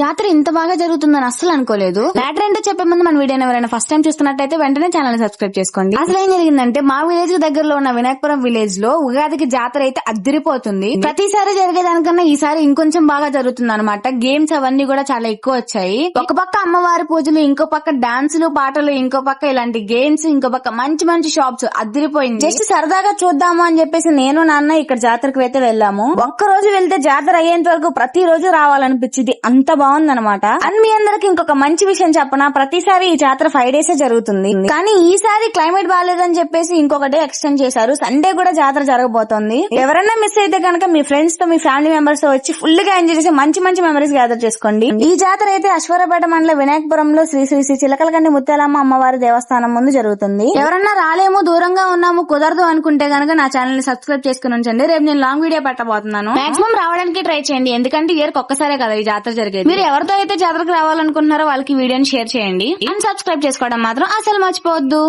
జాతర ఇంత బాగా జరుగుతుందని అస్సలు అనుకోలేదు. మ్యాటర్ ఏంటో చెప్పే ముందు మన వీడియోని ఎవరైనా ఫస్ట్ టైం చూస్తున్నట్టయితే వెంటనే ఛానల్ ని సబ్స్క్రైబ్ చేసుకోండి. అసలు ఏం జరిగిందంటే మా విలేజ్ దగ్గరలో ఉన్న వినాయకపురం విలేజ్ లో ఉగాదికి జాతర అయితే అద్దరిపోతుంది. ప్రతిసారి జరిగేదానికన్నా ఈసారి ఇంకొంచెం బాగా జరుగుతుంది అనమాట. గేమ్స్ అవన్నీ కూడా చాలా ఎక్కువ వచ్చాయి. ఒక పక్క అమ్మవారి పూజలు, ఇంకో పక్క డాన్సులు పాటలు, ఇంకో పక్క ఇలాంటి గేమ్స్, ఇంకో పక్క మంచి మంచి షాప్స్ అద్దరిపోయింది. జస్ట్ సరదాగా చూద్దాము అని చెప్పేసి నేను నాన్న ఇక్కడ జాతరకు అయితే వెళ్ళాము. ఒక్క రోజు వెళ్తే జాతర అయ్యేంత వరకు ప్రతి రోజు రావాలనిపించింది. అంత బాగుందనమాట. అండ్ మీ అందరికి ఇంకొక మంచి విషయం చెప్పనా, ప్రతిసారి ఈ జాతర 5 days జరుగుతుంది. కానీ ఈసారి క్లైమేట్ బాగాలేదని చెప్పేసి ఇంకొక డే ఎక్స్టెండ్ చేశారు. సండే కూడా జాతర జరగబోతోంది. ఎవరైనా మిస్ అయితే కనుక మీ ఫ్రెండ్స్ తో, మీ ఫ్యామిలీ మెంబర్స్ తో వచ్చి ఫుల్ గా ఎంజాయ్ చేసి మంచి మంచి మెమరీస్ గ్యాదర్ చేసుకోండి. ఈ జాతర అయితే అశ్వరపేట మండల వినాయకపురంలో శ్రీ శ్రీ శ్రీ చిలకలకండి ముత్యాలమ్మ అమ్మవారి దేవస్థానం ముందు జరుగుతుంది. ఎవరన్నా రాలేమో, దూరంగా ఉన్నాము, కుదరదు అనుకుంటే కనుక నా ఛానల్ ని సబ్స్క్రైబ్ చేసుకుని ఉంచండి. రేపు నేను లాంగ్ వీడియో పెట్టబోతున్నాను. మాక్సిమం రావడానికి ట్రై చేయండి, ఎందుకంటే ఇయర్ ఒక్కసారే కదా ఈ జాతర జరిగేది. మీరు ఎవరితో అయితే జాతరకు రావాలనుకుంటున్నారో వాళ్ళకి వీడియోని షేర్ చేయండి. అండ్ సబ్స్క్రైబ్ చేసుకోవడం మాత్రం అసలు మర్చిపోవద్దు.